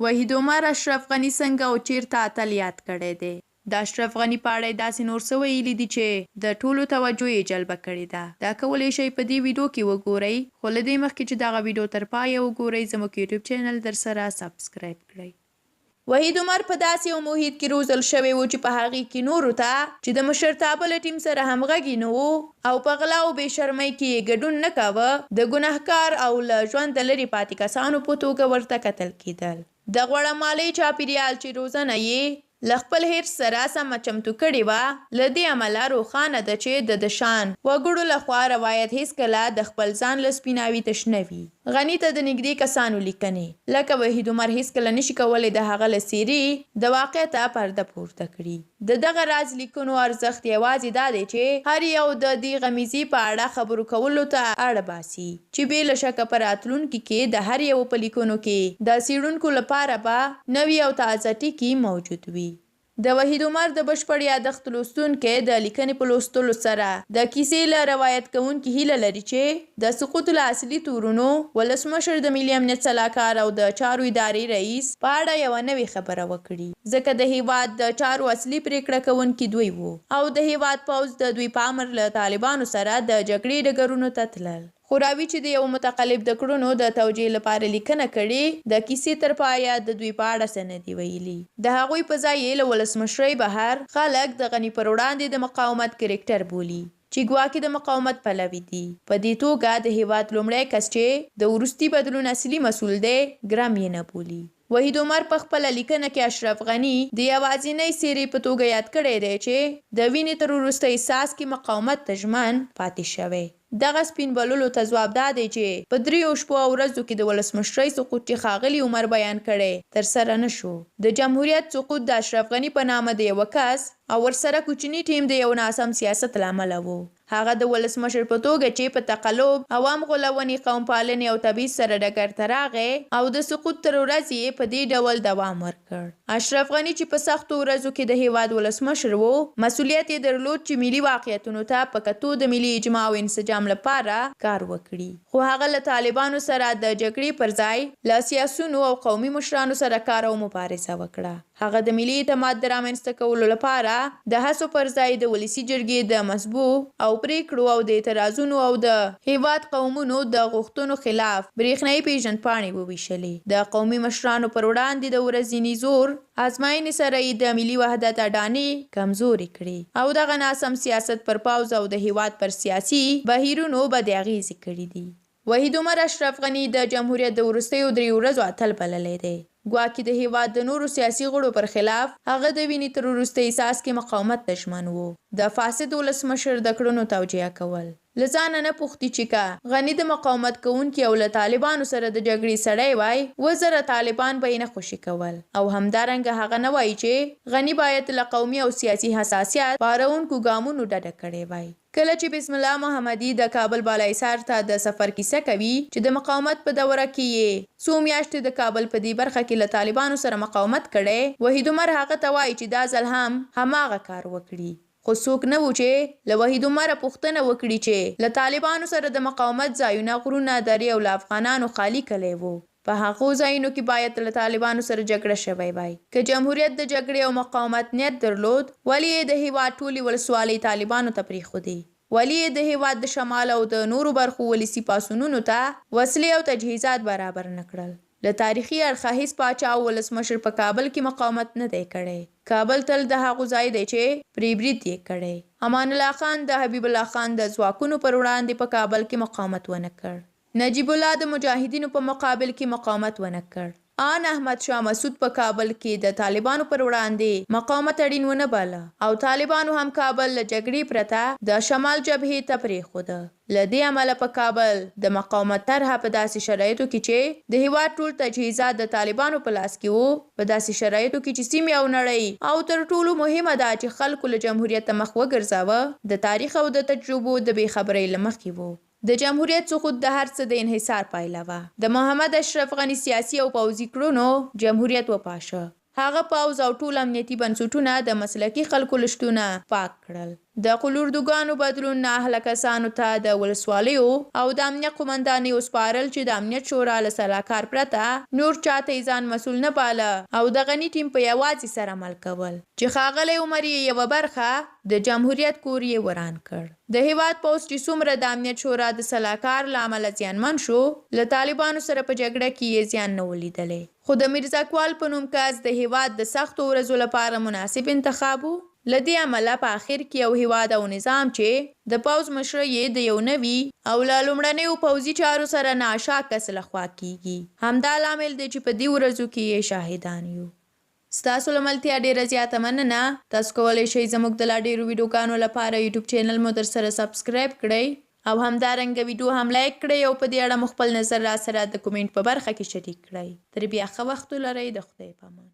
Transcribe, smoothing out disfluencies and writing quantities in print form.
وحید عمر اشرف غني څنګه او چیرته اتل یاد کړی دی. د اشرف غني په اړه داسې نور څه ویلي دي چې د ټولو توجه یې جلبه کړې ده. دا کولی شئ په دې ویډیو کې وګورئ، خو له دې مخکې چې دغه ویډیو تر پایه وګورئ زموږ یوټیوب چینل درسره سبسکرایب کړئ. وحید عمر په داسې یو محیط کې روزل شوی و چې په هغې کې نورو ته چې د مشرتابه له ټیم سره همغږي نه و او په غلا او بې شرمۍ کې یې ګډون نه کاوه، د ګناهکار او له ژونده لرې پاتې کسانو په توګه ورته کتل کېدل. د غوړه مالۍ چاپېریال چې روزنه یې له خپل حرص سره سمه چمتو کړې وه، له دې امله روښانه ده چې د شان وګړو لخوا روایت هیڅکله د خپل ځان له سپیناوي تش نه وي. غني ته د نږدې کسانو لیکنې لکه وحید عمر هیڅکله نشي کولی د هغه له څېرې د واقعیته پرده پورته کړي. د دغه راز لیکنو ارزښت یوازې دا دی چې هر یو د دې غمیزې په اړه خبرو کولو ته اړ باسي چې بې له شکه په راتلونکي کې د هر یو په لیکنو کې د څېړونکو لپاره به نوي او تازه ټکي موجود وي. د وحید عمر د بشپړ یادښت لوستونکی د لیکنې په لوستلو سره د کیسې له روایت کوونکي هیله لري چې د سقوط له اصلي تورونو ولسمشر د ملي امنیت سلاکار او د چارو ادارې رئیس په اړه یوه نوې خبره وکړي، ځکه د هیواد د چارو اصلي پریکړه کوونکي دوی وو او د هیواد پوځ د دوی په امر له طالبانو سره د جګړې ډګرونو ته تلل. خو راوي چې د یو متقلب د کړنو د توجیه لپاره لیکنه کړې، د کیسې تر پایه د دوی په اړه څه نه دي ویلي. د هغوی په ځای یې له ولسمشرۍ بهر خلک د غني پر وړاندې د مقاومت کرکټر بولي چې ګواکې د مقاومت پلوي دي. په دې توګه د هیواد لومړی کس چې د وروستي بدلون اصلي مسؤل دی ګرام یې نه بولي. وحید عمر په خپله لیکنه کې اشرف غني د یوازینۍ څېرې په توګه یاد کړی دی چې د وینې تر وروستي ساس کې مقاومت ته ژمن پاتې شوی. دغه سپین بللو ته ځواب دا دی چې په 3 شپو او ورځو کې د ولسمشرۍ سقوط چې ښاغلي عمر بیان کړی ترسره نه شو. د جمهوریت سقوط د اشرف غني په نامه د یوه کس او ورسره کوچني ټیم د یو ناسم سیاست له امله و. هغه د ولسمشر په توګه چې په تقلب، عوام غولونې، قوم پالنې او تبعیض سره ډګر ته راغی او د سقوط تر ورځې یې په دې ډول دوام ورکړ. اشرف غني چې په سختو ورځو کې د هیواد ولسمشر و، مسؤلیت یې درلود چې ملي واقعیتونو ته په کتو د ملي اجماع او انسجام لپاره کار وکړي. خو هغه له طالبانو سره د جګړې پر ځای له سیاسونو او قومي مشرانو سره کار او مبارزه وکړه. هغه د ملي اعتماد د رامنځته کولو لپاره د هڅو پر ځای د ولسي جرګې د مسبوق او پریکړو او د اعتراضونو او د هیواد قومونو د غوښتنو خلاف برېښنایي پیژندپاڼې وویشلې. د قومي مشرانو پر وړاندې د ورځني زور ازمایښتې سره یې د ملي وحدت اډانې کمزورې کړې او دغه ناسم سیاست پر پوځ او د هیواد پر سیاسي بهیرونو بد اغېزې کړي دي. وحید عمر اشرف غني د جمهوریت د وروستیو 3 ورځو اتل بللی دی. ګواکې د هیواد د نورو سیاسي غړو پر خلاف هغه د وینې تر وروستي ساس کې مقاومت ته ژمن و. د فاسد ولسمشر د کړنو توجیه کول له ځانه نه پوښتي چې که غني د مقاومت کوونکي او له طالبانو سره د جګړې سړی وای، 1000 طالبان به یې نه خوشي کول. او همدارنګه هغه نه وایي چې غني باید له قومي او سیاسي حساسیت پارونکو ګامونو ډډه کړې وای. کله چې بسم الله محمدي د کابل بالاحصار ته د سفر کیسه کوي چې د مقاومت په دوره کې یې څو میاشتې د کابل په دې برخه کې له طالبانو سره مقاومت کړی، وحید عمر هغه ته وایي چې دا ځل هم هماغه کار وکړي. خو څوک نه و چې له وحید عمره پوښتنه وکړي چې له طالبانو سره د مقاومت ځایونه، غرونه، درې او له افغانانو خالي کلی و. په هغو ځایونو کې باید له طالبانو سره جګړه شوی وای. که جمهوریت د جګړې او مقاومت نیت درلود، ولې یې د هیواد ټولې ولسوالۍ طالبانو ته پرېښودې؟ ولې یې د هیواد د شمال او د نورو برخو ولسي پاڅونونو ته وسلې او تجهیزات برابر نه کړل؟ له تاریخي اړخه هیڅ پاچا او ولسمشر په کابل کې مقاومت نه دی کړی. کابل تل د هغو ځای دی چې پرې برید یې کړی. امان الله خان د حبیب الله خان د ځواکونو پر وړاندې په کابل کې مقاومت ونه کړ. نجیب الله د مجاهدینو په مقابل کې مقاومت ونه کړ. آن احمد شاه مسعود په کابل کې د طالبانو پر وړاندې مقاومت اړین ونه باله او طالبانو هم کابل له جګړې پرته د شمال جبهې ته پرېښوده. له دې امله په کابل د مقاومت طرحه په داسې شرایطو کې چې د هیواد ټول تجهیزات د طالبانو په لاس کې وو، په داسې شرایطو کې چې سیمې او نړۍ او تر ټولو مهمه ده چې خلکو له جمهوریت مخ وګرځاوه، د تاریخ او د تجربو د بې خبرۍ له مخې وو. د جمهوریت سقوط د هر څه د انحصار پایله وه. د محمد اشرف غني سیاسي او پوځي کړنو جمهوریت وپاشه. هغه پوځ او ټول امنیتي بنسټونه د مسلکي خلکو له شتونه پاک کړل. د قلوردوګانو بدلون نااهله کسانو ته د ولسوالیو او د امنیت قومندانیو سپارل چې د امنیت شورا له سلاکار پرته نور چاته یې ځان مسؤل نه باله او د غني ټیم په یوازې سره عمل کول چې ښاغلی عمر یې یوه برخه د جمهوریت کور یې وران کړ. د هیواد پوځ چې څومره د امنیت شورا د سلاکار له امله زیانمن شو، له طالبانو سره په جګړه کې یې زیان نه ولیدلی. خو د میرزا اکوال په نوم کس د هیواد د سختو ورځو لپاره مناسب انتخاب و. له دې امله په آخر کې یو هیواد او نظام چې د پوځ مشره یې د یو نوي او له لومړنیو پوځي چارو سره ناآشنا کس لخوا کیږي، همدا لامل دی چې په دې ورځو کې یې شاهدان یو. ستاسو له ملتیا ډېره زیاته مننه. تاسو کولی شئ زموږ د لا ډېرو ویډیوګانو لپاره یوټیوب چینل مو درسره سبسکرایب کړئ او همدارنګه ویډیو هم لایک کړئ او په دې اړه مو خپل نظر راسره د کومنټ په برخه کې شریک کړئ. تر بیا ښه وخت ولرئ. د خدای په امان.